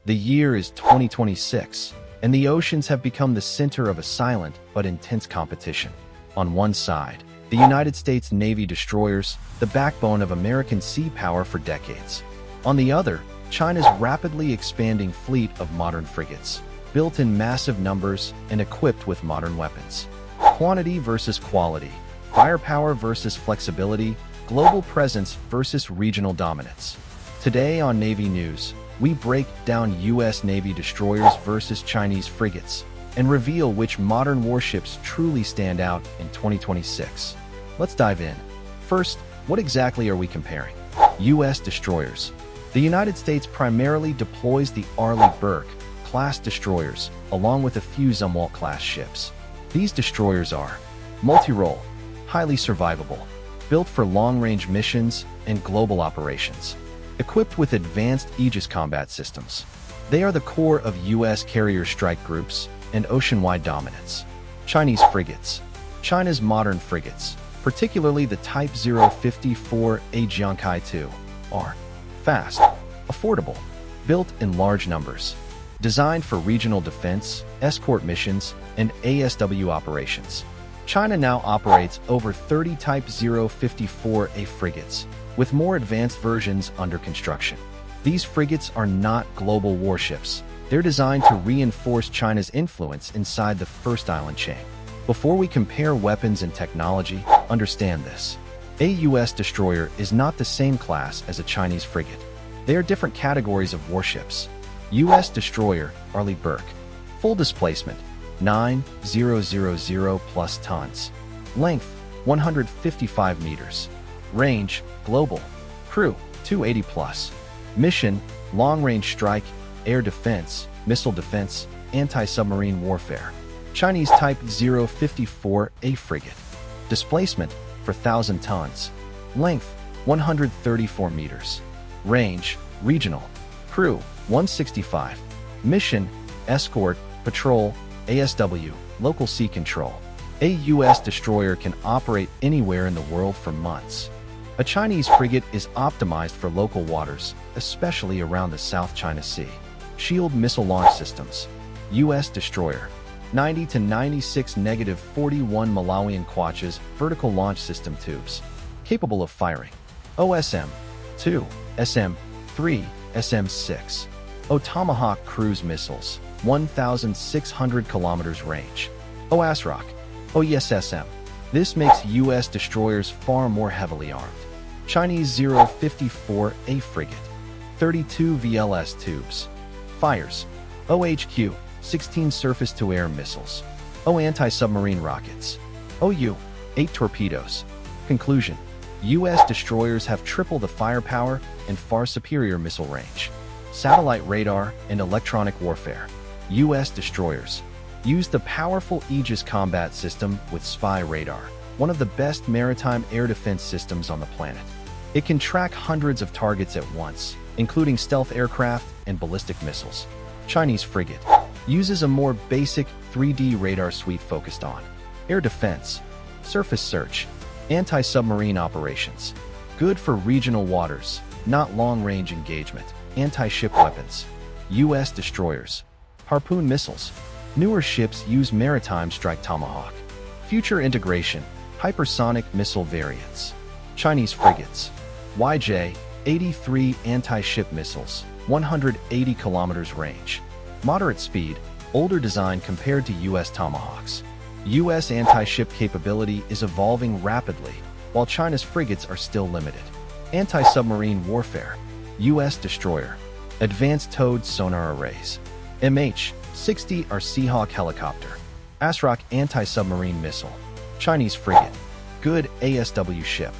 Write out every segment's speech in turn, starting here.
The year is 2026, and the oceans have become the center of a silent but intense competition. On one side, the United States Navy destroyers, the backbone of American sea power for decades. On the other, China's rapidly expanding fleet of modern frigates, built in massive numbers and equipped with modern weapons. Quantity versus quality, firepower versus flexibility, global presence versus regional dominance. Today on Navy News, we break down U.S. Navy destroyers versus Chinese frigates and reveal which modern warships truly stand out in 2026. Let's dive in. First, what exactly are we comparing? U.S. destroyers. The United States primarily deploys the Arleigh Burke class destroyers, along with a few Zumwalt-class ships. These destroyers are multi-role, highly survivable, built for long-range missions and global operations, equipped with advanced Aegis combat systems. They are the core of U.S. carrier strike groups and ocean-wide dominance. Chinese frigates. China's modern frigates, particularly the Type 054 A Jiangkai II, are fast, affordable, built in large numbers, designed for regional defense, escort missions, and ASW operations. China now operates over 30 Type 054A frigates, with more advanced versions under construction. These frigates are not global warships. They're designed to reinforce China's influence inside the First Island chain. Before we compare weapons and technology, understand this. A U.S. destroyer is not the same class as a Chinese frigate. They are different categories of warships. U.S. destroyer Arleigh Burke. Full displacement, 9,000 plus tons. Length, 155 meters. Range, global. Crew, 280 plus. Mission, long-range strike, air defense, missile defense, anti-submarine warfare. Chinese Type 054A frigate. Displacement, 4,000 tons. Length, 134 meters. Range, regional. Crew, 165. Mission, escort, patrol, ASW, local sea control. A U.S. destroyer can operate anywhere in the world for months. A Chinese frigate is optimized for local waters, especially around the South China Sea. Shield missile launch systems. U.S. destroyer. 90 to 96 -41 Malawian Quachas vertical launch system tubes. Capable of firing. OSM-2, SM-3, SM-6. Tomahawk cruise missiles, 1,600 kilometers range. OASROC, OESSM. This makes U.S. destroyers far more heavily armed. Chinese 054A frigate, 32 VLS tubes. Fires. OHQ, 16 surface-to-air missiles. Anti-submarine rockets. OU, 8 torpedoes. Conclusion. U.S. destroyers have triple the firepower and far superior missile range. Satellite radar and electronic warfare. U.S. destroyers use the powerful Aegis combat system with spy radar, one of the best maritime air defense systems on the planet. It can track hundreds of targets at once, including stealth aircraft and ballistic missiles. Chinese frigate uses a more basic 3D radar suite focused on air defense, surface search, anti-submarine operations. Good for regional waters, not long-range engagement. Anti-ship weapons. U.S. destroyers. Harpoon missiles. Newer ships use maritime strike Tomahawk. Future integration. Hypersonic missile variants. Chinese frigates. YJ-83 anti-ship missiles. 180 kilometers range. Moderate speed. Older design compared to U.S. Tomahawks. U.S. anti-ship capability is evolving rapidly, while China's frigates are still limited. Anti-submarine warfare. U.S. destroyer. Advanced towed sonar arrays. MH-60 R Seahawk helicopter. ASROC anti-submarine missile. Chinese frigate. Good ASW ship.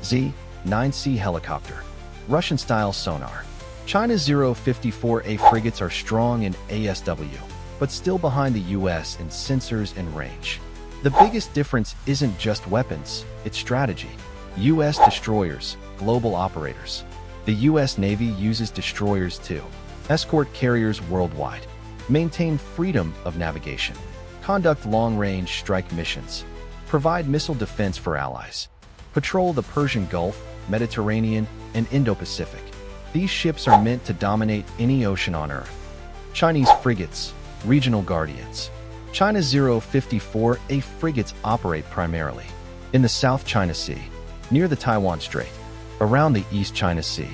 Z-9C helicopter. Russian-style sonar. China's 054A frigates are strong in ASW, but still behind the U.S. in sensors and range. The biggest difference isn't just weapons, it's strategy. U.S. destroyers, global operators. The U.S. Navy uses destroyers to escort carriers worldwide, maintain freedom of navigation, conduct long-range strike missions, provide missile defense for allies, patrol the Persian Gulf, Mediterranean, and Indo-Pacific. These ships are meant to dominate any ocean on Earth. Chinese frigates, regional guardians. China's 054A frigates operate primarily in the South China Sea, near the Taiwan Strait, around the East China Sea,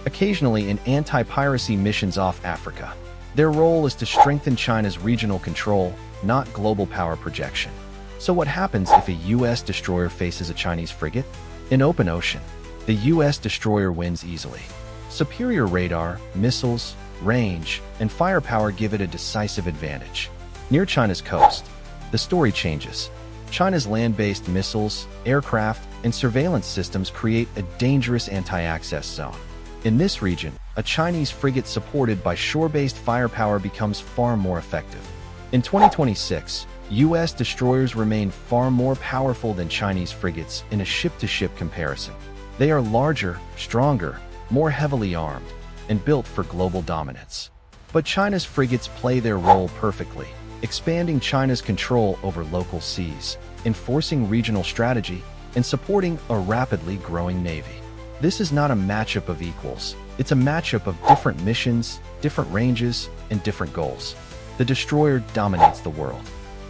occasionally in anti-piracy missions off Africa. Their role is to strengthen China's regional control, not global power projection. So what happens if a U.S. destroyer faces a Chinese frigate? In open ocean, the U.S. destroyer wins easily. Superior radar, missiles, range, and firepower give it a decisive advantage. Near China's coast, the story changes. China's land-based missiles, aircraft, and surveillance systems create a dangerous anti-access zone. In this region, a Chinese frigate supported by shore-based firepower becomes far more effective. In 2026, U.S. destroyers remain far more powerful than Chinese frigates in a ship-to-ship comparison. They are larger, stronger, more heavily armed, and built for global dominance. But China's frigates play their role perfectly, expanding China's control over local seas, enforcing regional strategy, and supporting a rapidly growing navy. This is not a matchup of equals. It's a matchup of different missions, different ranges, and different goals. The destroyer dominates the world.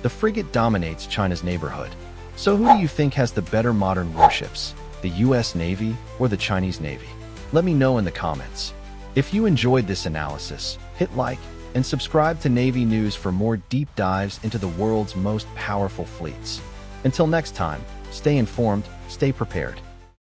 The frigate dominates China's neighborhood. So who do you think has the better modern warships, the U.S. Navy or the Chinese Navy? Let me know in the comments. If you enjoyed this analysis, hit like and subscribe to Navy News for more deep dives into the world's most powerful fleets. Until next time, stay informed, stay prepared.